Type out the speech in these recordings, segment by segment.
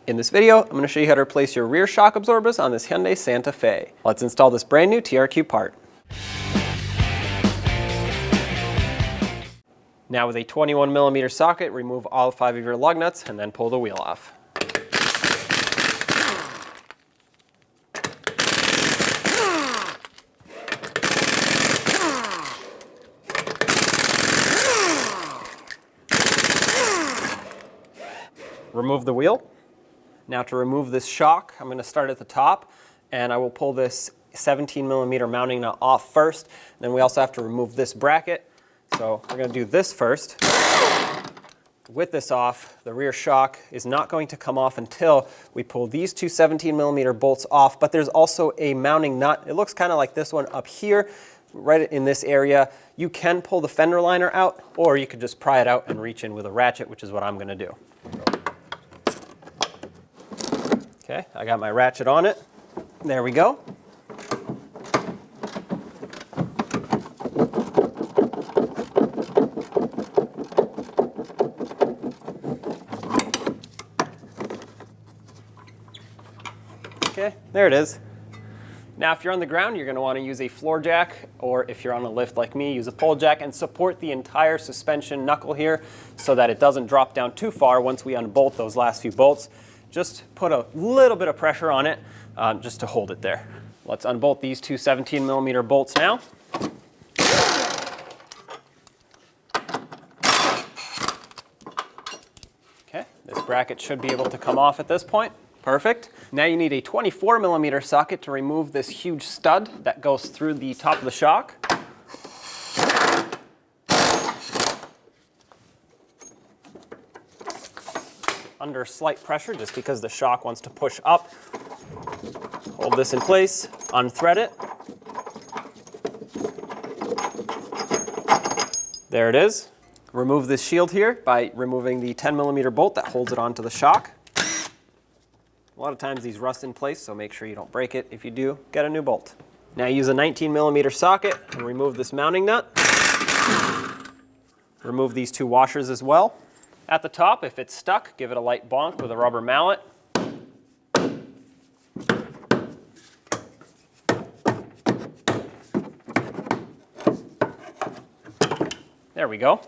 In this video, I'm going to show you how to replace your rear shock absorbers on this Hyundai Santa Fe. Let's install this brand new TRQ part. Now with a 21mm socket, remove all 5 of your lug nuts and then pull the wheel off. Remove the wheel. Now to remove this shock, I'm going to start at the top and I will pull this 17mm mounting nut off first. Then we also have to remove this bracket. So we're going to do this first. With this off, the rear shock is not going to come off until we pull these two 17mm bolts off, but there's also a mounting nut. It looks kind of like this one up here, right in this area. You can pull the fender liner out, or you could just pry it out and reach in with a ratchet, which is what I'm going to do. Okay, I got my ratchet on it. There we go. Okay, there it is. Now if you're on the ground, you're going to want to use a floor jack, or if you're on a lift like me, use a pole jack and support the entire suspension knuckle here so that it doesn't drop down too far once we unbolt those last few bolts. Just put a little bit of pressure on it just to hold it there. Let's unbolt these two 17mm bolts now. Okay, this bracket should be able to come off at this point. Perfect. Now you need a 24mm socket to remove this huge stud that goes through the top of the shock. Under slight pressure, just because the shock wants to push up. Hold this in place, unthread it. There it is. Remove this shield here by removing the 10mm bolt that holds it onto the shock. A lot of times these rust in place, so make sure you don't break it. If you do, get a new bolt. Now use a 19mm socket and remove this mounting nut. Remove these two washers as well. At the top, if it's stuck, give it a light bonk with a rubber mallet. There we go.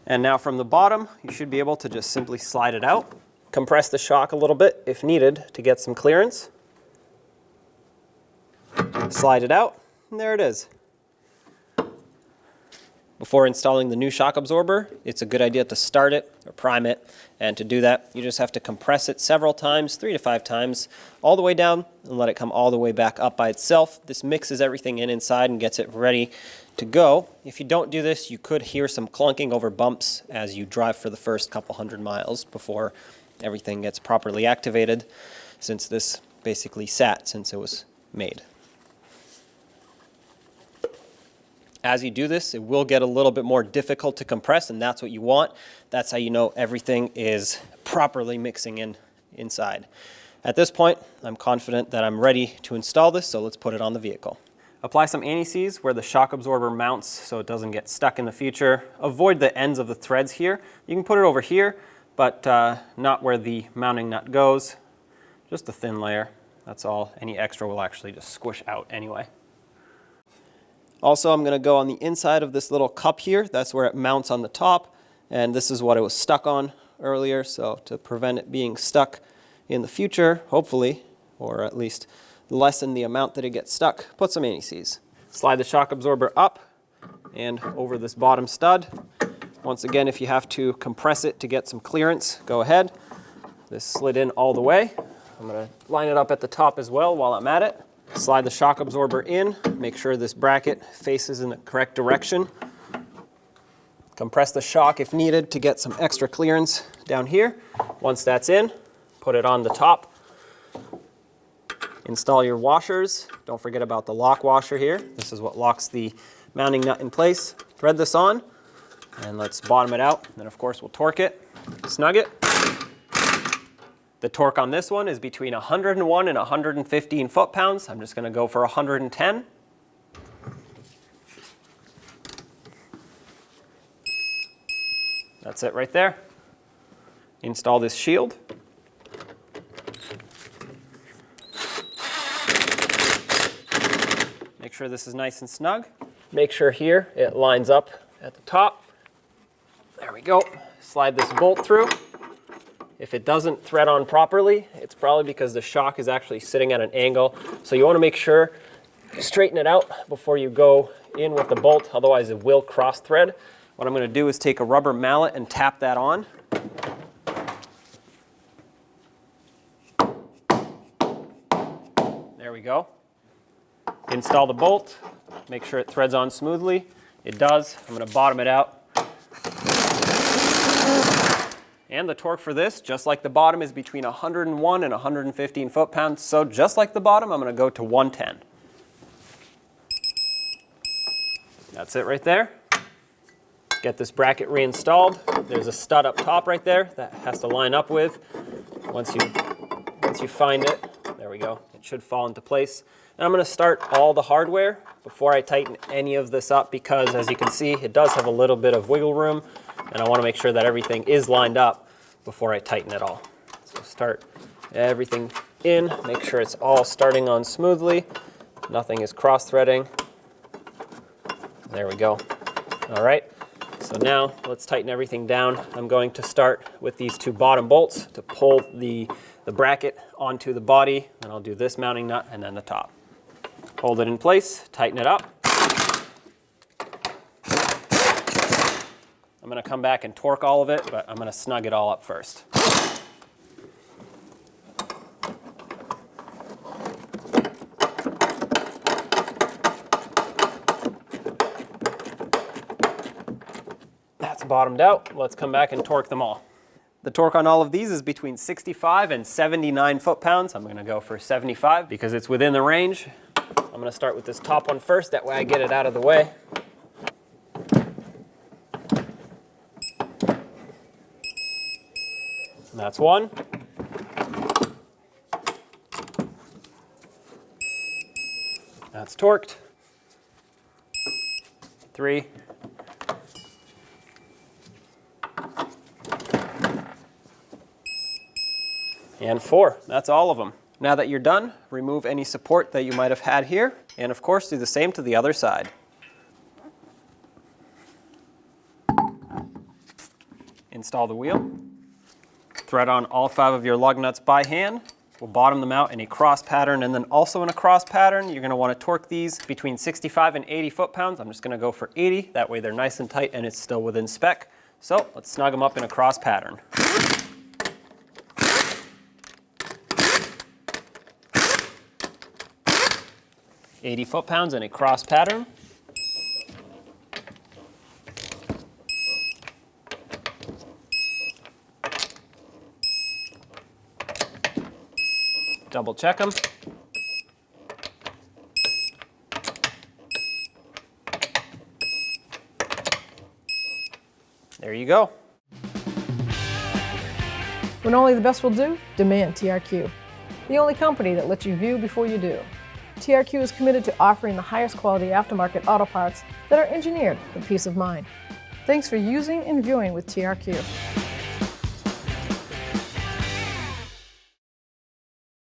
And now from the bottom, you should be able to just simply slide it out. Compress the shock a little bit if needed to get some clearance. Slide it out, and there it is. Before installing the new shock absorber, it's a good idea to start it or prime it. And to do that, you just have to compress it several times, 3 to 5 times, all the way down and let it come all the way back up by itself. This mixes everything inside and gets it ready to go. If you don't do this, you could hear some clunking over bumps as you drive for the first couple 100 miles before everything gets properly activated, since this basically sat since it was made. As you do this, it will get a little bit more difficult to compress, and that's what you want. That's how you know everything is properly mixing inside. At this point, I'm confident that I'm ready to install this, so let's put it on the vehicle. Apply some anti-seize where the shock absorber mounts so it doesn't get stuck in the future. Avoid the ends of the threads here. You can put it over here, but not where the mounting nut goes. Just a thin layer, that's all. Any extra will actually just squish out anyway. Also, I'm going to go on the inside of this little cup here. That's where it mounts on the top, and this is what it was stuck on earlier. So to prevent it being stuck in the future, hopefully, or at least lessen the amount that it gets stuck, put some anti-seize. Slide the shock absorber up and over this bottom stud. Once again, if you have to compress it to get some clearance, go ahead. This slid in all the way. I'm going to line it up at the top as well while I'm at it. Slide the shock absorber in, make sure this bracket faces in the correct direction. Compress the shock if needed to get some extra clearance down here. Once that's in, put it on the top. Install your washers. Don't forget about the lock washer here. This is what locks the mounting nut in place. Thread this on, and let's bottom it out. Then of course we'll torque it, snug it. The torque on this one is between 101 and 115 foot-pounds. I'm just going to go for 110. That's it right there. Install this shield. Make sure this is nice and snug. Make sure here it lines up at the top. There we go. Slide this bolt through. If it doesn't thread on properly, it's probably because the shock is actually sitting at an angle. So you want to make sure you straighten it out before you go in with the bolt, otherwise it will cross thread. What I'm going to do is take a rubber mallet and tap that on. There we go. Install the bolt, make sure it threads on smoothly. It does. I'm going to bottom it out. And the torque for this, just like the bottom, is between 101 and 115 foot-pounds. So just like the bottom, I'm going to go to 110. That's it right there. Get this bracket reinstalled. There's a stud up top right there that has to line up with. Once you find it, there we go. It should fall into place. And I'm going to start all the hardware before I tighten any of this up because, as you can see, it does have a little bit of wiggle room, and I want to make sure that everything is lined up before I tighten it all. So start everything in, make sure it's all starting on smoothly. Nothing is cross-threading. There we go. All right, so now let's tighten everything down. I'm going to start with these two bottom bolts to pull the bracket onto the body, and I'll do this mounting nut and then the top. Hold it in place, tighten it up. I'm going to come back and torque all of it, but I'm going to snug it all up first. That's bottomed out. Let's come back and torque them all. The torque on all of these is between 65 and 79 foot-pounds. I'm going to go for 75 because it's within the range. I'm going to start with this top one first, that way I get it out of the way. That's one. That's torqued. 3. And 4. That's all of them. Now that you're done, remove any support that you might have had here, and of course do the same to the other side. Install the wheel. Thread on all 5 of your lug nuts by hand. We'll bottom them out in a cross pattern, and then also in a cross pattern, you're going to want to torque these between 65 and 80 foot-pounds. I'm just going to go for 80. That way they're nice and tight and it's still within spec. So let's snug them up in a cross pattern. $80 foot-pounds in a cross pattern. Double check them. There you go. When only the best will do, demand TRQ. The only company that lets you view before you do. TRQ is committed to offering the highest quality aftermarket auto parts that are engineered for peace of mind. Thanks for using and viewing with TRQ.